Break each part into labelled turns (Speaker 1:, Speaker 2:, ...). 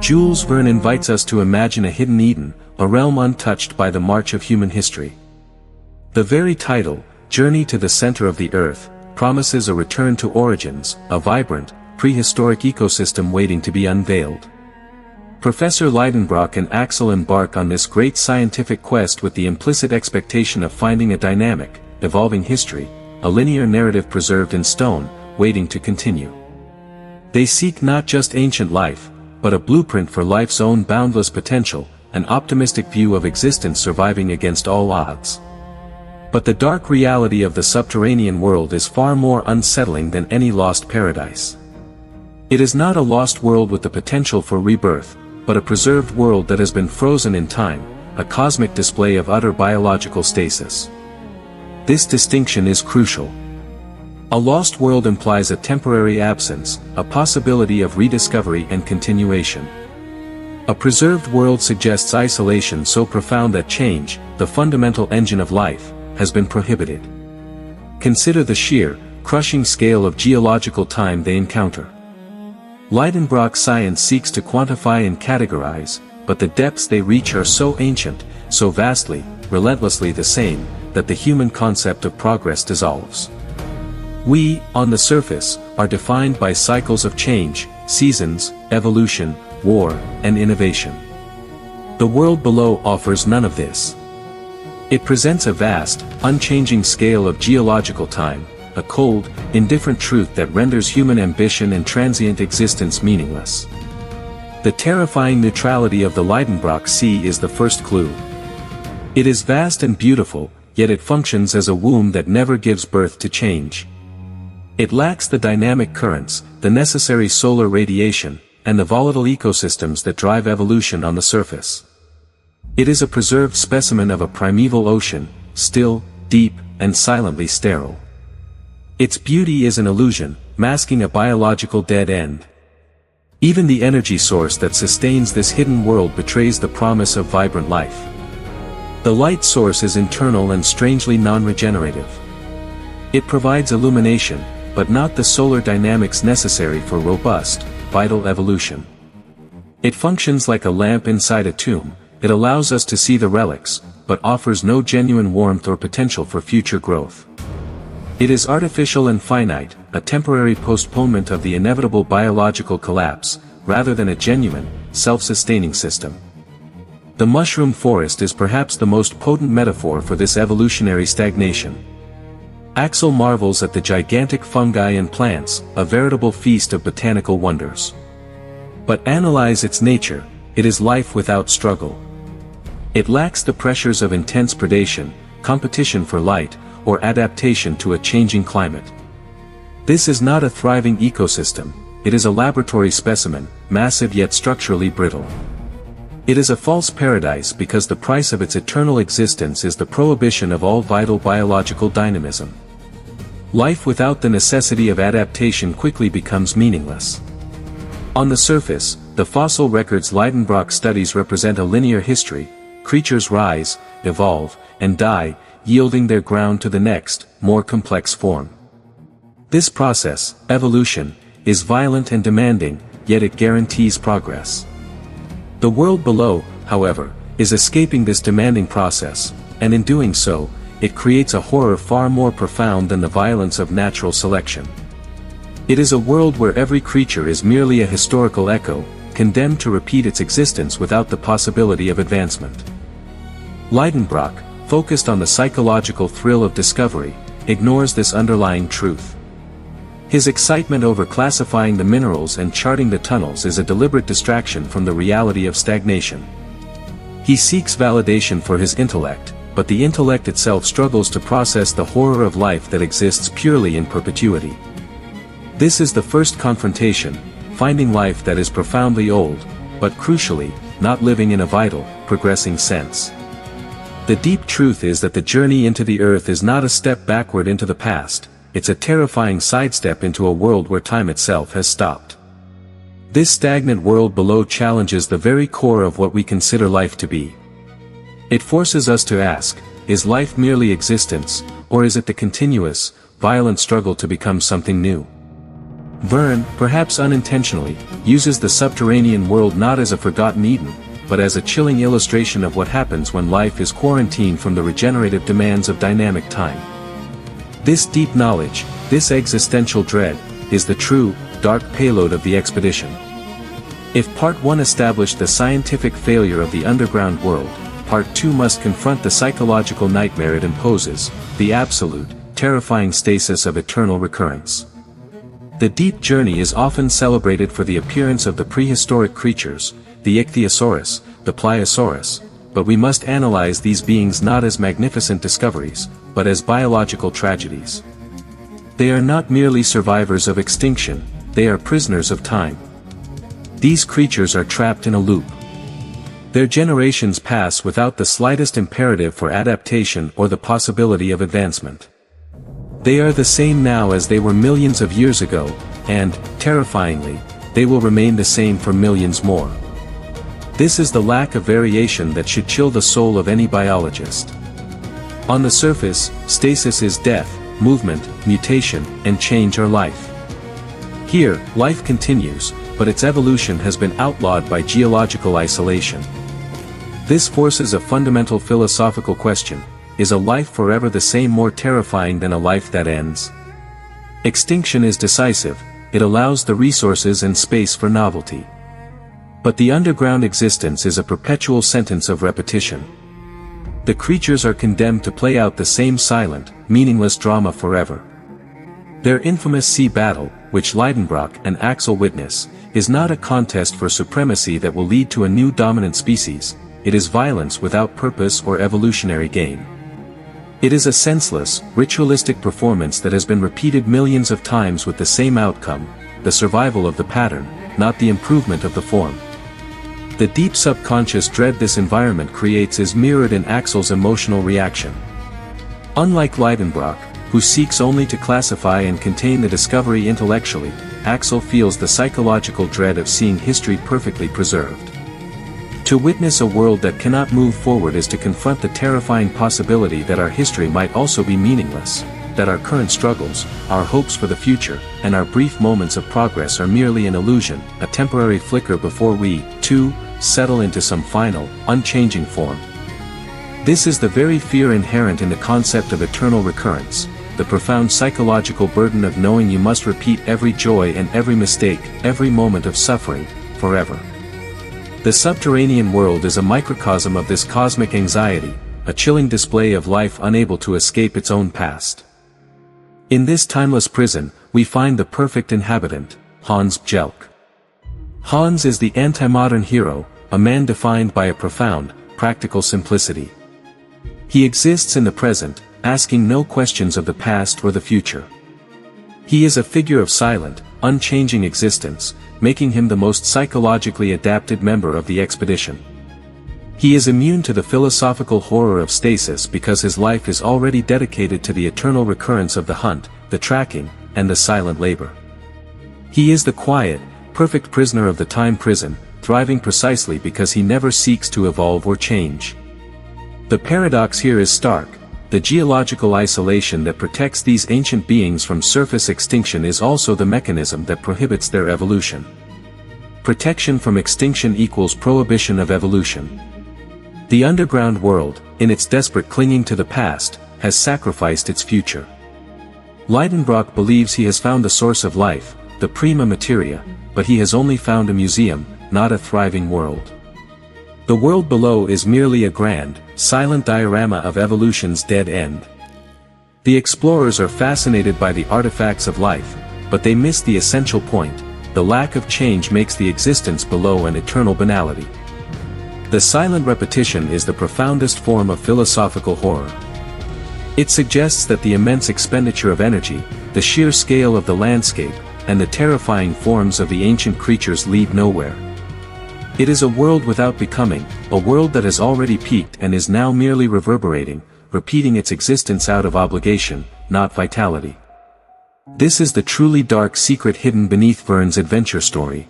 Speaker 1: Jules Verne invites us to imagine a hidden Eden, a realm untouched by the march of human history. The very title, Journey to the Center of the Earth, promises a return to origins, a vibrant, prehistoric ecosystem waiting to be unveiled. Professor Lidenbrock and Axel embark on this great scientific quest with the implicit expectation of finding a dynamic, evolving history, a linear narrative preserved in stone, waiting to continue. They seek not just ancient life, but a blueprint for life's own boundless potential, an optimistic view of existence surviving against all odds. But the dark reality of the subterranean world is far more unsettling than any lost paradise. It is not a lost world with the potential for rebirth, but a preserved world that has been frozen in time, a cosmic display of utter biological stasis. This distinction is crucial. A lost world implies a temporary absence, a possibility of rediscovery and continuation. A preserved world suggests isolation so profound that change, the fundamental engine of life, has been prohibited. Consider the sheer, crushing scale of geological time they encounter. Lidenbrock science seeks to quantify and categorize, but the depths they reach are so ancient, so vastly, relentlessly the same, that the human concept of progress dissolves. We, on the surface, are defined by cycles of change, seasons, evolution, war, and innovation. The world below offers none of this. It presents a vast, unchanging scale of geological time, a cold, indifferent truth that renders human ambition and transient existence meaningless. The terrifying neutrality of the Lidenbrock Sea is the first clue. It is vast and beautiful, yet it functions as a womb that never gives birth to change. It lacks the dynamic currents, the necessary solar radiation, and the volatile ecosystems that drive evolution on the surface. It is a preserved specimen of a primeval ocean, still, deep, and silently sterile. Its beauty is an illusion, masking a biological dead end. Even the energy source that sustains this hidden world betrays the promise of vibrant life. The light source is internal and strangely non-regenerative. It provides illumination, but not the solar dynamics necessary for robust, vital evolution. It functions like a lamp inside a tomb. It allows us to see the relics, but offers no genuine warmth or potential for future growth. It is artificial and finite, a temporary postponement of the inevitable biological collapse, rather than a genuine, self-sustaining system. The mushroom forest is perhaps the most potent metaphor for this evolutionary stagnation. Axel marvels at the gigantic fungi and plants, a veritable feast of botanical wonders. But analyze its nature, it is life without struggle. It lacks the pressures of intense predation, competition for light, or adaptation to a changing climate. This is not a thriving ecosystem, it is a laboratory specimen, massive yet structurally brittle. It is a false paradise because the price of its eternal existence is the prohibition of all vital biological dynamism. Life without the necessity of adaptation quickly becomes meaningless. On the surface, the fossil records Lidenbrock studies represent a linear history. Creatures rise, evolve, and die, yielding their ground to the next, more complex form. This process, evolution, is violent and demanding, yet it guarantees progress. The world below, however, is escaping this demanding process, and in doing so, it creates a horror far more profound than the violence of natural selection. It is a world where every creature is merely a historical echo, condemned to repeat its existence without the possibility of advancement. Lidenbrock, focused on the psychological thrill of discovery, ignores this underlying truth. His excitement over classifying the minerals and charting the tunnels is a deliberate distraction from the reality of stagnation. He seeks validation for his intellect, but the intellect itself struggles to process the horror of life that exists purely in perpetuity. This is the first confrontation, finding life that is profoundly old, but crucially, not living in a vital, progressing sense. The deep truth is that the journey into the earth is not a step backward into the past, it's a terrifying sidestep into a world where time itself has stopped. This stagnant world below challenges the very core of what we consider life to be. It forces us to ask, is life merely existence, or is it the continuous, violent struggle to become something new? Verne, perhaps unintentionally, uses the subterranean world not as a forgotten Eden, but as a chilling illustration of what happens when life is quarantined from the regenerative demands of dynamic time. This deep knowledge, this existential dread, is the true, dark payload of the expedition. If Part 1 established the scientific failure of the underground world, Part 2 must confront the psychological nightmare it imposes, the absolute, terrifying stasis of eternal recurrence. The deep journey is often celebrated for the appearance of the prehistoric creatures, the ichthyosaurus, the pliosaurus, but we must analyze these beings not as magnificent discoveries, but as biological tragedies. They are not merely survivors of extinction, they are prisoners of time. These creatures are trapped in a loop. Their generations pass without the slightest imperative for adaptation or the possibility of advancement. They are the same now as they were millions of years ago, and, terrifyingly, they will remain the same for millions more. This is the lack of variation that should chill the soul of any biologist. On the surface, stasis is death, movement, mutation, and change are life. Here, life continues, but its evolution has been outlawed by geological isolation. This forces a fundamental philosophical question: is a life forever the same more terrifying than a life that ends? Extinction is decisive, it allows the resources and space for novelty. But the underground existence is a perpetual sentence of repetition. The creatures are condemned to play out the same silent, meaningless drama forever. Their infamous sea battle, which Lidenbrock and Axel witness, is not a contest for supremacy that will lead to a new dominant species, it is violence without purpose or evolutionary gain. It is a senseless, ritualistic performance that has been repeated millions of times with the same outcome, the survival of the pattern, not the improvement of the form. The deep subconscious dread this environment creates is mirrored in Axel's emotional reaction. Unlike Lidenbrock, who seeks only to classify and contain the discovery intellectually, Axel feels the psychological dread of seeing history perfectly preserved. To witness a world that cannot move forward is to confront the terrifying possibility that our history might also be meaningless, that our current struggles, our hopes for the future, and our brief moments of progress are merely an illusion, a temporary flicker before we, too, settle into some final, unchanging form. This is the very fear inherent in the concept of eternal recurrence, the profound psychological burden of knowing you must repeat every joy and every mistake, every moment of suffering, forever. The subterranean world is a microcosm of this cosmic anxiety, a chilling display of life unable to escape its own past. In this timeless prison, we find the perfect inhabitant, Hans Bjelke. Hans is the anti-modern hero, a man defined by a profound, practical simplicity. He exists in the present, asking no questions of the past or the future. He is a figure of silent, unchanging existence, making him the most psychologically adapted member of the expedition. He is immune to the philosophical horror of stasis because his life is already dedicated to the eternal recurrence of the hunt, the tracking, and the silent labor. He is the quiet, perfect prisoner of the time prison, thriving precisely because he never seeks to evolve or change. The paradox here is stark. The geological isolation that protects these ancient beings from surface extinction is also the mechanism that prohibits their evolution. Protection from extinction equals prohibition of evolution. The underground world, in its desperate clinging to the past, has sacrificed its future. Lidenbrock believes he has found the source of life, the prima materia, but he has only found a museum, not a thriving world. The world below is merely a grand, silent diorama of evolution's dead end. The explorers are fascinated by the artifacts of life, but they miss the essential point: the lack of change makes the existence below an eternal banality. The silent repetition is the profoundest form of philosophical horror. It suggests that the immense expenditure of energy, the sheer scale of the landscape, and the terrifying forms of the ancient creatures lead nowhere. It is a world without becoming, a world that has already peaked and is now merely reverberating, repeating its existence out of obligation, not vitality. This is the truly dark secret hidden beneath Verne's adventure story.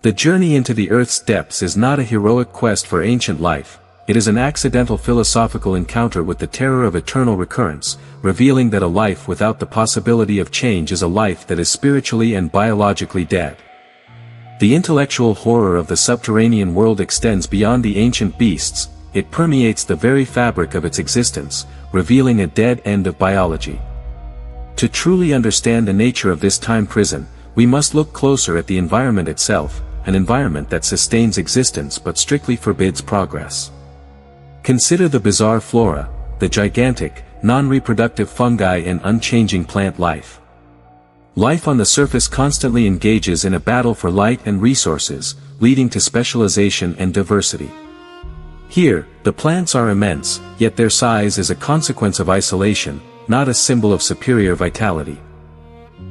Speaker 1: The journey into the Earth's depths is not a heroic quest for ancient life, it is an accidental philosophical encounter with the terror of eternal recurrence, revealing that a life without the possibility of change is a life that is spiritually and biologically dead. The intellectual horror of the subterranean world extends beyond the ancient beasts, it permeates the very fabric of its existence, revealing a dead end of biology. To truly understand the nature of this time prison, we must look closer at the environment itself, an environment that sustains existence but strictly forbids progress. Consider the bizarre flora, the gigantic, non-reproductive fungi and unchanging plant life. Life on the surface constantly engages in a battle for light and resources, leading to specialization and diversity. Here, the plants are immense, yet their size is a consequence of isolation, not a symbol of superior vitality.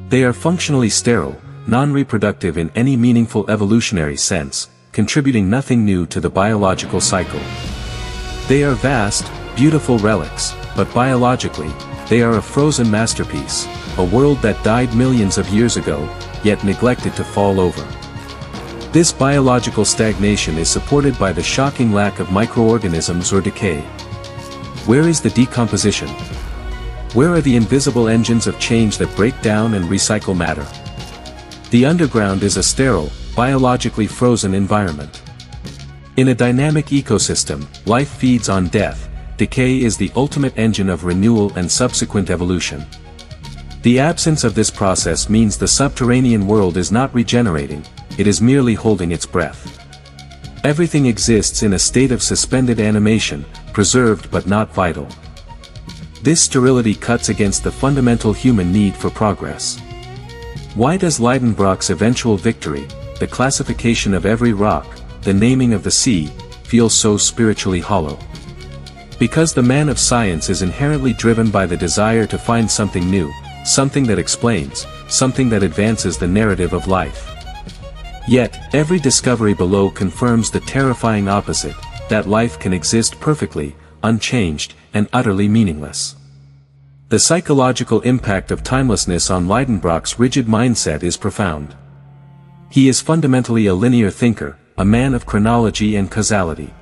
Speaker 1: They are functionally sterile, non-reproductive in any meaningful evolutionary sense, contributing nothing new to the biological cycle. They are vast, beautiful relics, but biologically, they are a frozen masterpiece, a world that died millions of years ago, yet neglected to fall over. This biological stagnation is supported by the shocking lack of microorganisms or decay. Where is the decomposition? Where are the invisible engines of change that break down and recycle matter? The underground is a sterile, biologically frozen environment. In a dynamic ecosystem, life feeds on death, decay is the ultimate engine of renewal and subsequent evolution. The absence of this process means the subterranean world is not regenerating, it is merely holding its breath. Everything exists in a state of suspended animation, preserved but not vital. This sterility cuts against the fundamental human need for progress. Why does Lidenbrock's eventual victory, the classification of every rock, the naming of the sea, feel so spiritually hollow? Because the man of science is inherently driven by the desire to find something new, something that explains, something that advances the narrative of life. Yet, every discovery below confirms the terrifying opposite, that life can exist perfectly, unchanged, and utterly meaningless. The psychological impact of timelessness on Lidenbrock's rigid mindset is profound. He is fundamentally a linear thinker, a man of chronology and causality.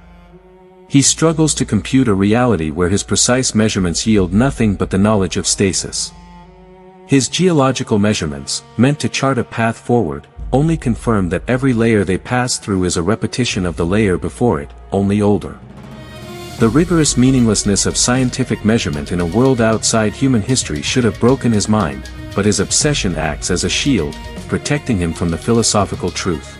Speaker 1: He struggles to compute a reality where his precise measurements yield nothing but the knowledge of stasis. His geological measurements, meant to chart a path forward, only confirm that every layer they pass through is a repetition of the layer before it, only older. The rigorous meaninglessness of scientific measurement in a world outside human history should have broken his mind, but his obsession acts as a shield, protecting him from the philosophical truth.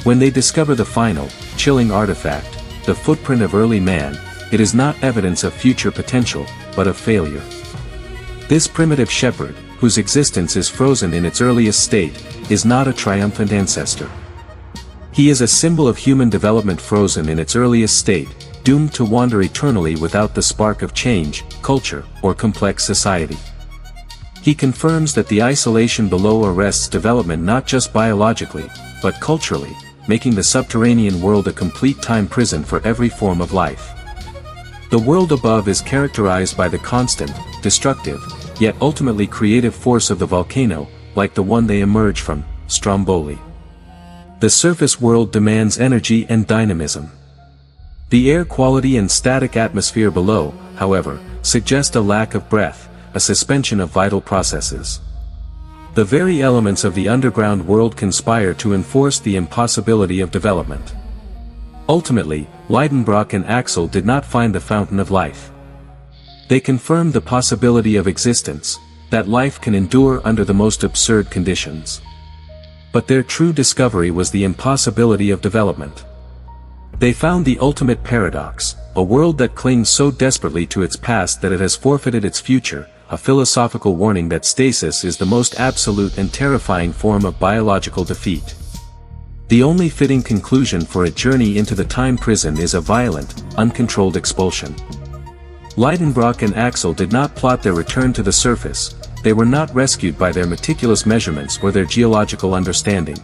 Speaker 1: When they discover the final, chilling artifact, the footprint of early man, it is not evidence of future potential, but of failure. This primitive shepherd, whose existence is frozen in its earliest state, is not a triumphant ancestor. He is a symbol of human development frozen in its earliest state, doomed to wander eternally without the spark of change, culture, or complex society. He confirms that the isolation below arrests development not just biologically, but culturally, making the subterranean world a complete time prison for every form of life. The world above is characterized by the constant, destructive, yet ultimately creative force of the volcano, like the one they emerge from, Stromboli. The surface world demands energy and dynamism. The air quality and static atmosphere below, however, suggest a lack of breath, a suspension of vital processes. The very elements of the underground world conspire to enforce the impossibility of development. Ultimately, Lidenbrock and Axel did not find the fountain of life. They confirmed the possibility of existence, that life can endure under the most absurd conditions. But their true discovery was the impossibility of development. They found the ultimate paradox, a world that clings so desperately to its past that it has forfeited its future, a philosophical warning that stasis is the most absolute and terrifying form of biological defeat. The only fitting conclusion for a journey into the time prison is a violent, uncontrolled expulsion. Lidenbrock and Axel did not plot their return to the surface, they were not rescued by their meticulous measurements or their geological understanding.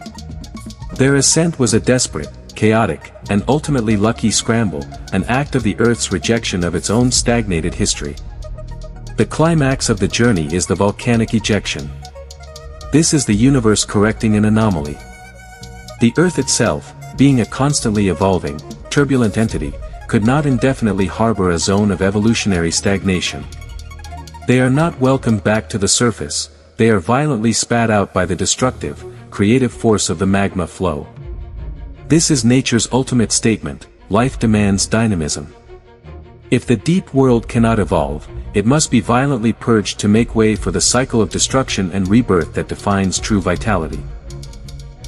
Speaker 1: Their ascent was a desperate, chaotic, and ultimately lucky scramble, an act of the Earth's rejection of its own stagnated history. The climax of the journey is the volcanic ejection. This is the universe correcting an anomaly. The Earth itself, being a constantly evolving, turbulent entity, could not indefinitely harbor a zone of evolutionary stagnation. They are not welcomed back to the surface, they are violently spat out by the destructive, creative force of the magma flow. This is nature's ultimate statement: life demands dynamism. If the deep world cannot evolve, it must be violently purged to make way for the cycle of destruction and rebirth that defines true vitality.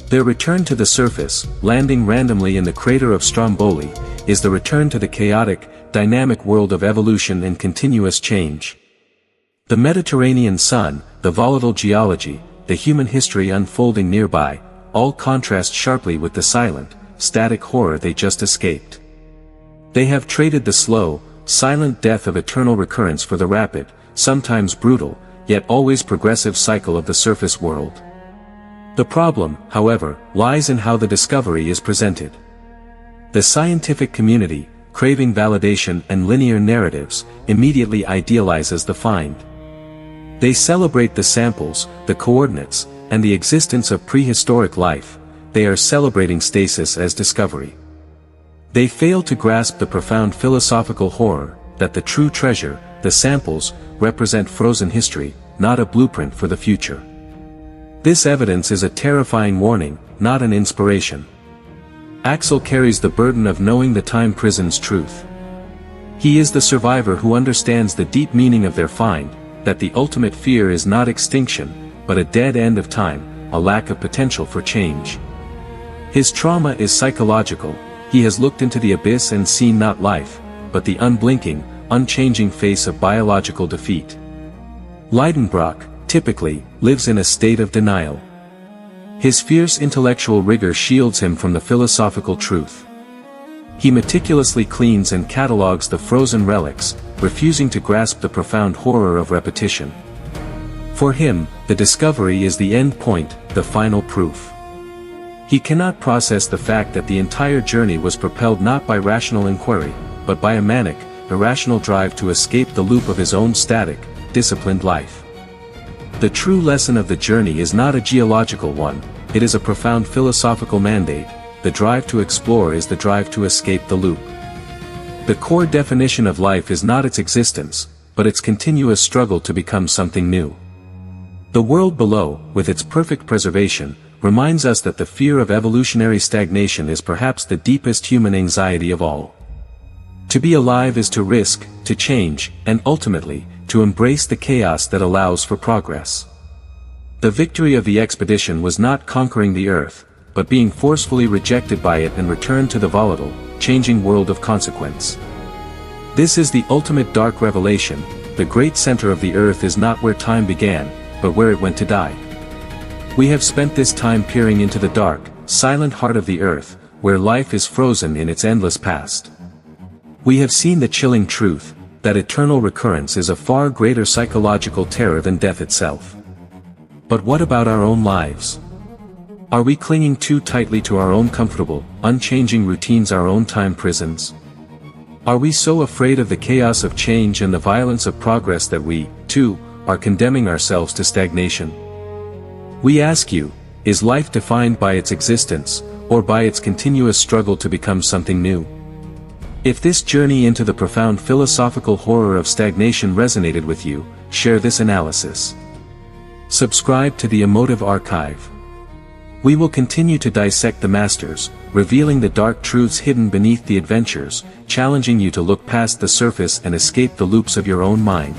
Speaker 1: Their return to the surface, landing randomly in the crater of Stromboli, is the return to the chaotic, dynamic world of evolution and continuous change. The Mediterranean sun, the volatile geology, the human history unfolding nearby, all contrast sharply with the silent, static horror they just escaped. They have traded the slow, silent death of eternal recurrence for the rapid, sometimes brutal, yet always progressive cycle of the surface world. The problem, however, lies in how the discovery is presented. The scientific community, craving validation and linear narratives, immediately idealizes the find. They celebrate the samples, the coordinates, and the existence of prehistoric life. They are celebrating stasis as discovery. They fail to grasp the profound philosophical horror, that the true treasure, the samples, represent frozen history, not a blueprint for the future. This evidence is a terrifying warning, not an inspiration. Axel carries the burden of knowing the time prison's truth. He is the survivor who understands the deep meaning of their find, that the ultimate fear is not extinction, but a dead end of time, a lack of potential for change. His trauma is psychological. He has looked into the abyss and seen not life, but the unblinking, unchanging face of biological defeat. Lidenbrock, typically, lives in a state of denial. His fierce intellectual rigor shields him from the philosophical truth. He meticulously cleans and catalogues the frozen relics, refusing to grasp the profound horror of repetition. For him, the discovery is the end point, the final proof. He cannot process the fact that the entire journey was propelled not by rational inquiry, but by a manic, irrational drive to escape the loop of his own static, disciplined life. The true lesson of the journey is not a geological one, it is a profound philosophical mandate. The drive to explore is the drive to escape the loop. The core definition of life is not its existence, but its continuous struggle to become something new. The world below, with its perfect preservation, reminds us that the fear of evolutionary stagnation is perhaps the deepest human anxiety of all. To be alive is to risk, to change, and ultimately, to embrace the chaos that allows for progress. The victory of the expedition was not conquering the earth, but being forcefully rejected by it and returned to the volatile, changing world of consequence. This is the ultimate dark revelation: the great center of the earth is not where time began, but where it went to die. We have spent this time peering into the dark, silent heart of the earth, where life is frozen in its endless past. We have seen the chilling truth, that eternal recurrence is a far greater psychological terror than death itself. But what about our own lives? Are we clinging too tightly to our own comfortable, unchanging routines, our own time prisons? Are we so afraid of the chaos of change and the violence of progress that we, too, are condemning ourselves to stagnation? We ask you, is life defined by its existence, or by its continuous struggle to become something new? If this journey into the profound philosophical horror of stagnation resonated with you, share this analysis. Subscribe to the Emotive archive. We will continue to dissect the masters, revealing the dark truths hidden beneath the adventures, challenging you to look past the surface and escape the loops of your own mind.